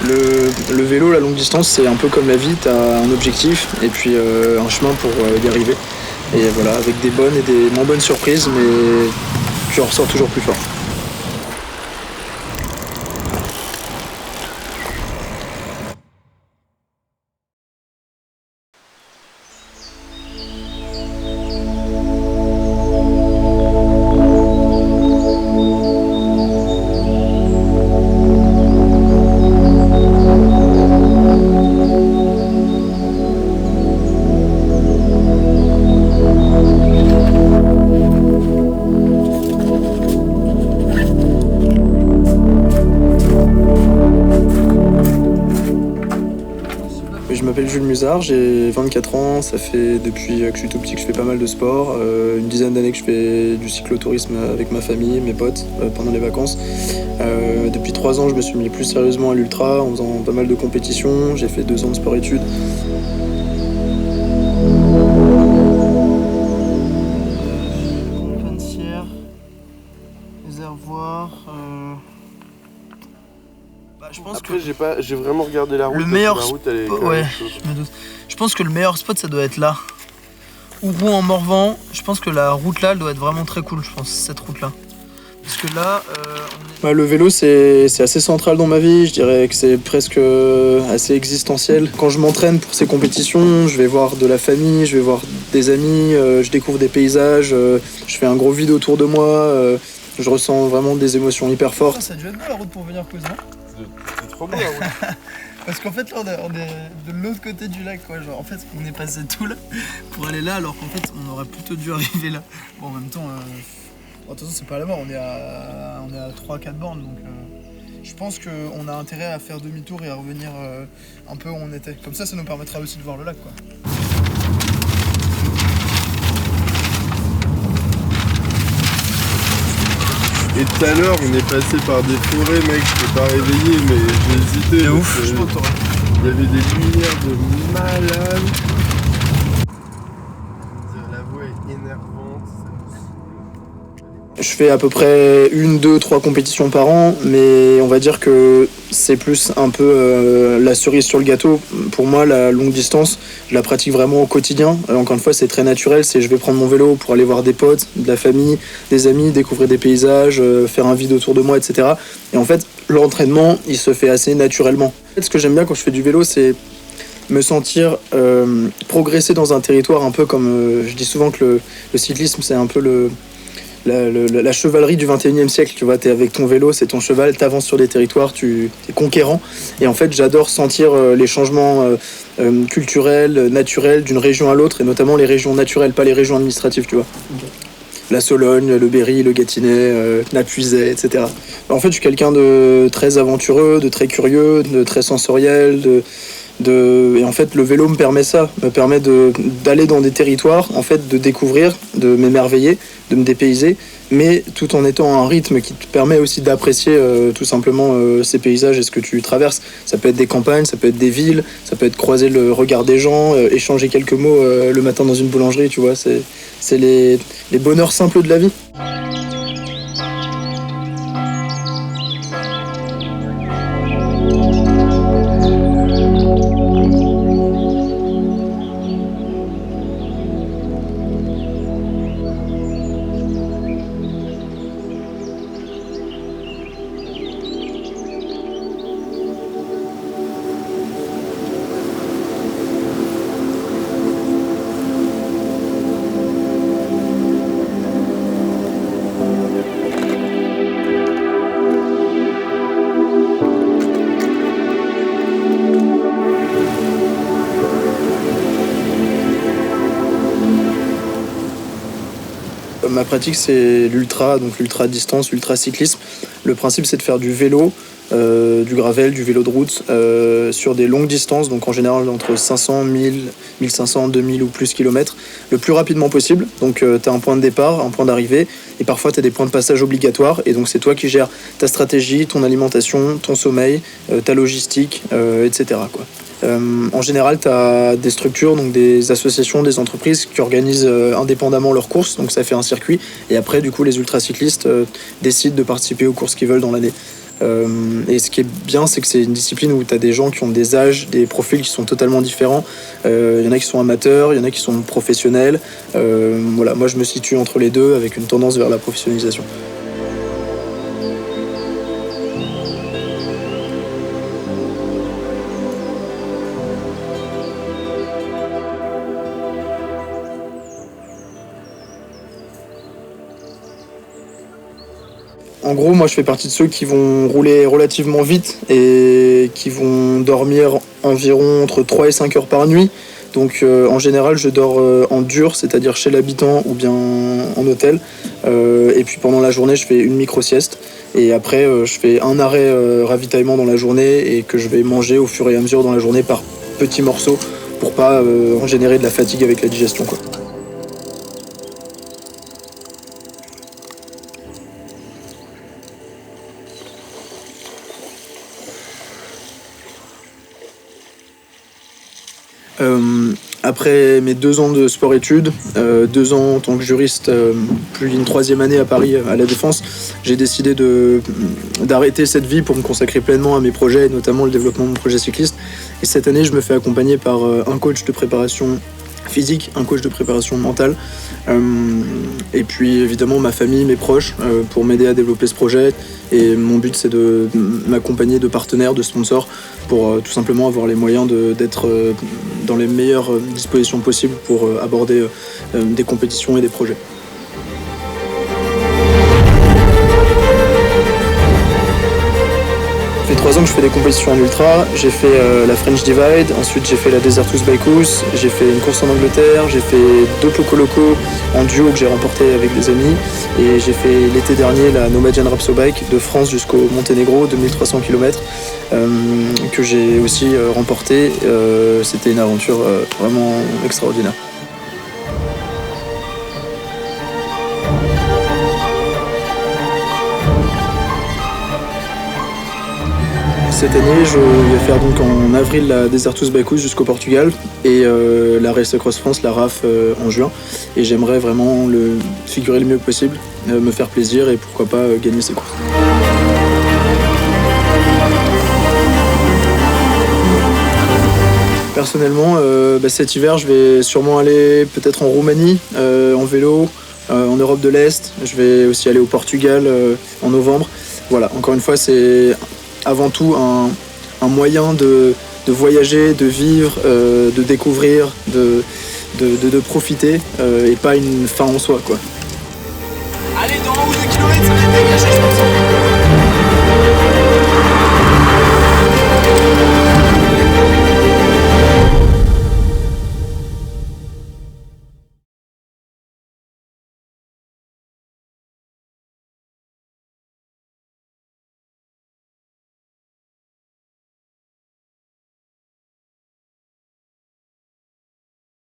Le vélo, la longue distance, c'est un peu comme la vie, tu as un objectif et puis un chemin pour y arriver. Et voilà, avec des bonnes et des moins bonnes surprises, mais tu en ressors toujours plus fort. Je m'appelle Jules Musard, j'ai 24 ans, ça fait depuis que je suis tout petit que je fais pas mal de sport, une dizaine d'années que je fais du cyclotourisme avec ma famille, mes potes, pendant les vacances. Depuis 3 ans, je me suis mis plus sérieusement à l'ultra en faisant pas mal de compétitions, j'ai fait 2 ans de sport-études. Réservoir. Je pense Après, j'ai vraiment regardé la route. Le meilleur la route, elle est spot, ouais, je me doute. Je pense que le meilleur spot, ça doit être là. Ouroux en Morvan. Je pense que la route là, elle doit être vraiment très cool. Je pense cette route là. Parce que là, Le vélo, c'est assez central dans ma vie, je dirais que c'est presque assez existentiel. Quand je m'entraîne pour ces compétitions, je vais voir de la famille, je vais voir des amis, je découvre des paysages, je fais un gros vide autour de moi, je ressens vraiment des émotions hyper fortes. ça a dû être beau la route pour venir cousin. C'est trop beau la route. Parce qu'en fait là on est de l'autre côté du lac quoi. Genre en fait on est passé tout là pour aller là alors qu'en fait on aurait plutôt dû arriver là. Bon en même temps, de toute façon c'est pas à la mort, on est à 3-4 bornes donc je pense qu'on a intérêt à faire demi-tour et à revenir un peu où on était. Comme ça nous permettra aussi de voir le lac quoi. Et tout à l'heure, on est passé par des forêts, mec, je peux pas réveiller, mais j'ai hésité. C'est ouf, je pense. Il y avait des lumières de malade. La voix est énervante. Je fais à peu près 1, 2, 3 compétitions par an, mais on va dire que c'est plus un peu la cerise sur le gâteau. Pour moi, la longue distance, je la pratique vraiment au quotidien. Encore une fois, c'est très naturel, je vais prendre mon vélo pour aller voir des potes, de la famille, des amis, découvrir des paysages, faire un vide autour de moi, etc. Et en fait, l'entraînement, il se fait assez naturellement. En fait, ce que j'aime bien quand je fais du vélo, c'est me sentir progresser dans un territoire, un peu comme je dis souvent que le cyclisme, c'est un peu la chevalerie du 21e siècle, tu vois, t'es avec ton vélo, c'est ton cheval, t'avances sur des territoires, tu es conquérant. Et en fait, j'adore sentir les changements culturels, naturels d'une région à l'autre, et notamment les régions naturelles, pas les régions administratives, tu vois. La Sologne, le Berry, le Gâtinais, la Puisaye, etc. En fait, je suis quelqu'un de très aventureux, de très curieux, de très sensoriel, et en fait, le vélo me permet ça, me permet d'aller dans des territoires, en fait, de découvrir, de m'émerveiller, de me dépayser, mais tout en étant à un rythme qui te permet aussi d'apprécier tout simplement ces paysages et ce que tu traverses. Ça peut être des campagnes, ça peut être des villes, ça peut être croiser le regard des gens, échanger quelques mots le matin dans une boulangerie, tu vois. C'est les bonheurs simples de la vie. Ma pratique, c'est l'ultra, donc l'ultra distance, l'ultra cyclisme. Le principe, c'est de faire du vélo, du gravel, du vélo de route sur des longues distances, donc en général entre 500, 1000, 1500, 2000 ou plus kilomètres, le plus rapidement possible. Donc tu as un point de départ, un point d'arrivée, et parfois tu as des points de passage obligatoires, et donc c'est toi qui gères ta stratégie, ton alimentation, ton sommeil, ta logistique, etc., quoi. En général, tu as des structures, donc des associations, des entreprises qui organisent indépendamment leurs courses, donc ça fait un circuit. Et après, du coup, les ultracyclistes décident de participer aux courses qu'ils veulent dans l'année. Et ce qui est bien, c'est que c'est une discipline où tu as des gens qui ont des âges, des profils qui sont totalement différents. Il y en a qui sont amateurs, il y en a qui sont professionnels. Voilà, moi je me situe entre les deux avec une tendance vers la professionnalisation. En gros, moi je fais partie de ceux qui vont rouler relativement vite et qui vont dormir environ entre 3 et 5 heures par nuit. Donc en général, je dors en dur, c'est-à-dire chez l'habitant ou bien en hôtel. Et puis pendant la journée, je fais une micro-sieste. Et après, je fais un arrêt ravitaillement dans la journée et que je vais manger au fur et à mesure dans la journée par petits morceaux pour pas générer de la fatigue avec la digestion, quoi. Après mes 2 ans de sport-études, 2 ans en tant que juriste, plus d'une 3e année à Paris à la Défense, j'ai décidé d'arrêter cette vie pour me consacrer pleinement à mes projets, et notamment le développement de mon projet cycliste. Et cette année, je me fais accompagner par un coach de préparation physique, un coach de préparation mentale, et puis évidemment ma famille, mes proches, pour m'aider à développer ce projet. Et mon but, c'est de m'accompagner de partenaires, de sponsors, pour tout simplement avoir les moyens d'être dans les meilleures dispositions possibles pour aborder des compétitions et des projets. Ça fait 3 ans que je fais des compétitions en ultra. J'ai fait la French Divide, ensuite j'ai fait la Desertus Bikehouse, j'ai fait une course en Angleterre, j'ai fait 2 Poco Loco en duo que j'ai remporté avec des amis, et j'ai fait l'été dernier la Nomadian Rapso Bike de France jusqu'au Monténégro, 2300 km, que j'ai aussi remporté. C'était une aventure vraiment extraordinaire. Cette année, je vais faire donc en avril la Desertus Bikehouse jusqu'au Portugal et la Race Across France, la RAF, en juin. Et j'aimerais vraiment figurer le mieux possible, me faire plaisir et pourquoi pas gagner ces courses. Personnellement, cet hiver, je vais sûrement aller peut-être en Roumanie, en vélo, en Europe de l'Est. Je vais aussi aller au Portugal en novembre. Voilà, encore une fois, c'est avant tout un moyen de voyager, de vivre, de découvrir, de profiter, et pas une fin en soi, quoi.